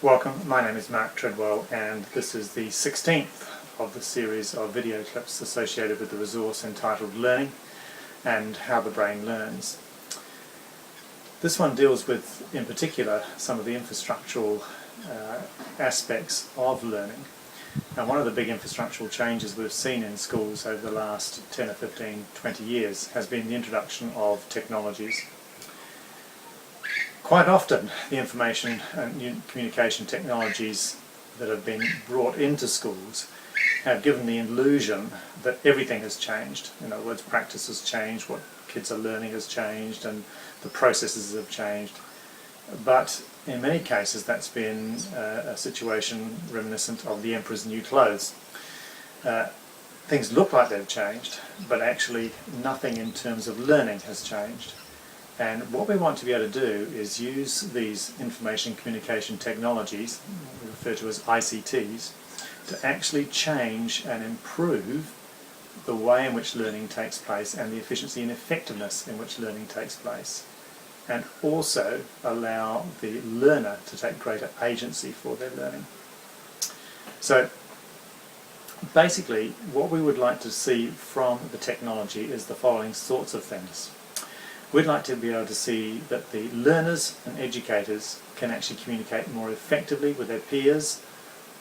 Welcome, my name is Mark Treadwell and this is the 16th of the series of video clips associated with the resource entitled Learning and How the Brain Learns. This one deals with, in particular, some of the infrastructural aspects of learning. And one of the big infrastructural changes we've seen in schools over the last 10 or 15, 20 years has been the introduction of technologies. Quite often the information and communication technologies that have been brought into schools have given the illusion that everything has changed. In other words, practice has changed, what kids are learning has changed, and the processes have changed. But in many cases that's been a situation reminiscent of the emperor's new clothes. Things look like they've changed, but actually nothing in terms of learning has changed. And what we want to be able to do is use these information communication technologies, we refer to as ICTs, to actually change and improve the way in which learning takes place and the efficiency and effectiveness in which learning takes place. And also allow the learner to take greater agency for their learning. So basically what we would like to see from the technology is the following sorts of things. We'd like to be able to see that the learners and educators can actually communicate more effectively with their peers,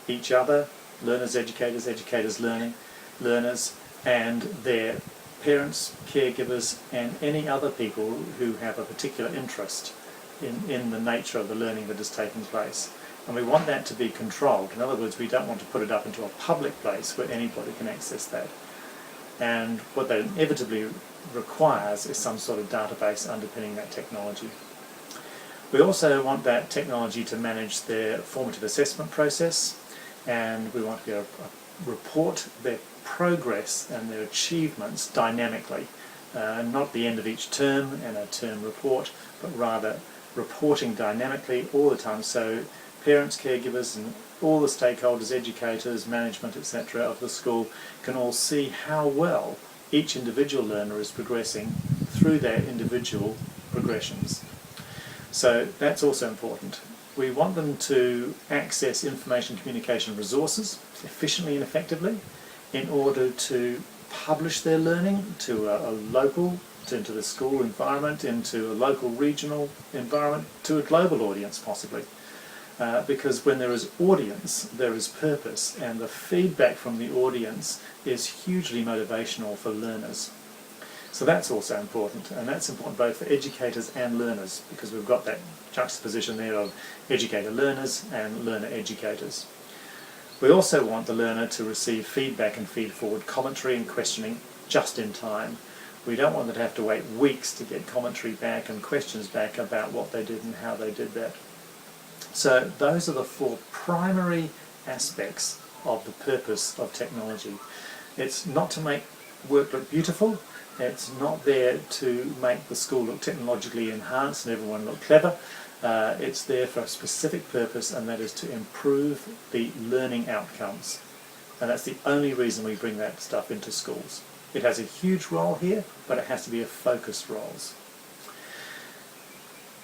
each other, learners, educators, educators learning, learners, and their parents, caregivers, and any other people who have a particular interest in the nature of the learning that is taking place. And we want that to be controlled. In other words, we don't want to put it up into a public place where anybody can access that. And what that inevitably requires is some sort of database underpinning that technology. We also want that technology to manage their formative assessment process, and we want to be able to report their progress and their achievements dynamically, not at the end of each term in a term report, but rather reporting dynamically all the time, so parents, caregivers and all the stakeholders, educators, management, etc. of the school can all see how well each individual learner is progressing through their individual progressions. So that's also important. We want them to access information communication resources efficiently and effectively in order to publish their learning to a local, into the school environment, into a local regional environment, to a global audience possibly. Because when there is audience, there is purpose, and the feedback from the audience is hugely motivational for learners. So that's also important, and that's important both for educators and learners, because we've got that juxtaposition there of educator-learners and learner-educators. We also want the learner to receive feedback and feed-forward commentary and questioning just in time. We don't want them to have to wait weeks to get commentary back and questions back about what they did and how they did that. So those are the four primary aspects of the purpose of technology. It's not to make work look beautiful, it's not there to make the school look technologically enhanced and everyone look clever. It's there for a specific purpose, and that is to improve the learning outcomes. And that's the only reason we bring that stuff into schools. It has a huge role here, but it has to be a focused role.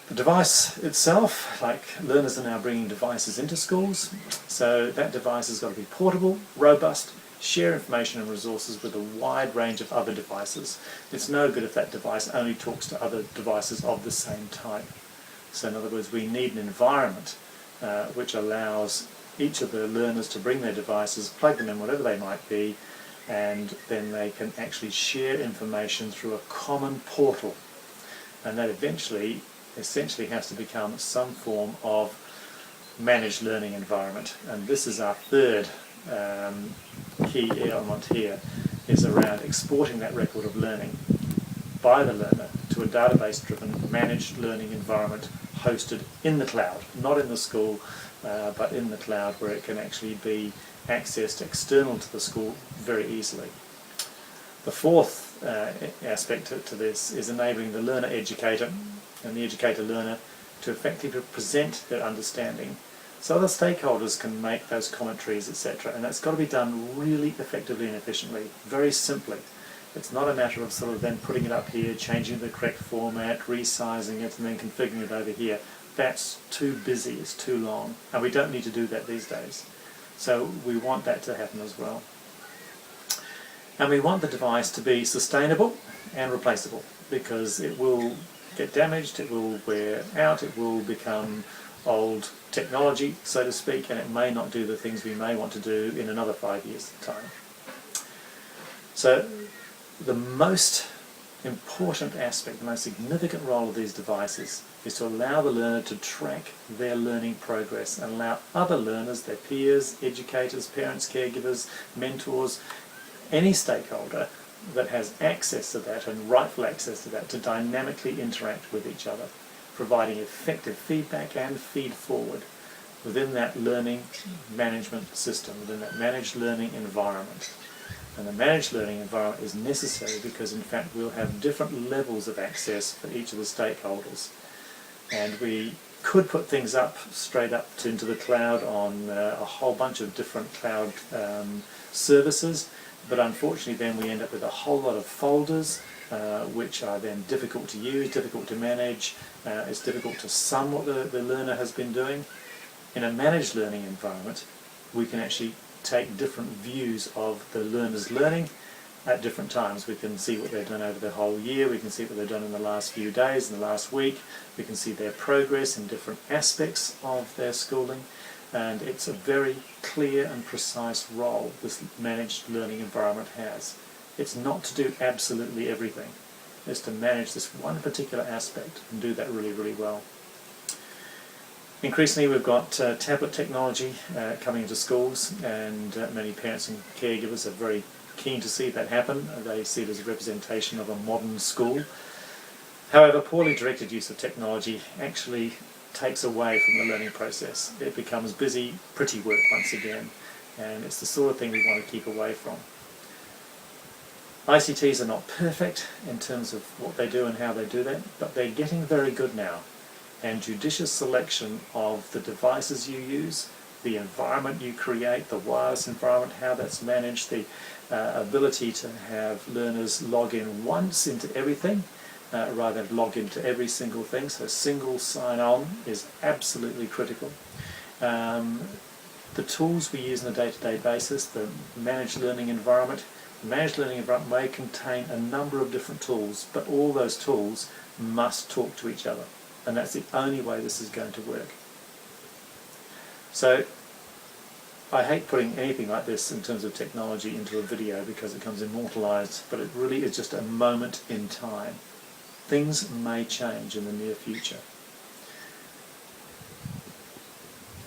The device itself, like learners are now bringing devices into schools, so that device has got to be portable, robust, share information and resources with a wide range of other devices. It's no good if that device only talks to other devices of the same type. So in other words, we need an environment which allows each of the learners to bring their devices, plug them in whatever they might be, and then they can actually share information through a common portal. And that essentially has to become some form of managed learning environment. And this is our third key element here, is around exporting that record of learning by the learner to a database-driven managed learning environment hosted in the cloud, not in the school, but in the cloud, where it can actually be accessed external to the school very easily. The fourth aspect to this is enabling the learner-educator and the educator-learner to effectively present their understanding so other stakeholders can make those commentaries, etc. And that's got to be done really effectively and efficiently, very simply. It's not a matter of sort of then putting it up here, changing the correct format, resizing it, and then configuring it over here. that's too busy, it's too long, and we don't need to do that these days. So we want that to happen as well. And we want the device to be sustainable and replaceable, because it will get damaged, it will wear out, it will become old technology, so to speak, and it may not do the things we may want to do in another 5 years' time. So the most important aspect, the most significant role of these devices is to allow the learner to track their learning progress and allow other learners, their peers, educators, parents, caregivers, mentors, any stakeholder that has access to that and rightful access to that, to dynamically interact with each other, providing effective feedback and feed forward within that learning management system, within that managed learning environment. And the managed learning environment is necessary because, in fact, we'll have different levels of access for each of the stakeholders. And we could put things up straight up into the cloud on a whole bunch of different cloud services, but unfortunately then we end up with a whole lot of folders which are then difficult to use, difficult to manage. It's difficult to sum what the learner has been doing. In a managed learning environment, we can actually take different views of the learner's learning at different times. We can see what they've done over the whole year, we can see what they've done in the last few days, in the last week, we can see their progress in different aspects of their schooling, and it's a very clear and precise role this managed learning environment has. It's not to do absolutely everything, it's to manage this one particular aspect and do that really, really well. Increasingly we've got tablet technology coming into schools, and many parents and caregivers are very keen to see that happen. They see it as a representation of a modern school. However, poorly directed use of technology actually takes away from the learning process. It becomes busy, pretty work once again, and it's the sort of thing we want to keep away from. ICTs are not perfect in terms of what they do and how they do that, but they're getting very good now. And judicious selection of the devices you use, the environment you create, the wireless environment, how that's managed, the ability to have learners log in once into everything rather than log into every single thing, so single sign-on is absolutely critical. The tools we use on a day-to-day basis, the managed learning environment may contain a number of different tools, but all those tools must talk to each other. And that's the only way this is going to work. So I hate putting anything like this in terms of technology into a video because it comes immortalized, but it really is just a moment in time. Things may change in the near future.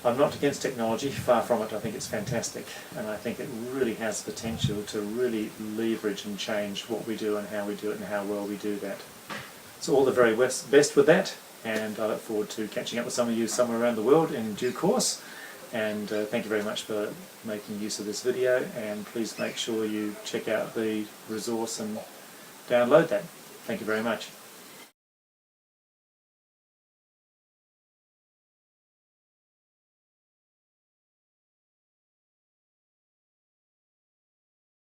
I'm not against technology, far from it. I think it's fantastic, and I think it really has the potential to really leverage and change what we do and how we do it and how well we do that. So all the very best with that. And I look forward to catching up with some of you somewhere around the world in due course. And thank you very much for making use of this video, and please make sure you check out the resource and download that. Thank you very much.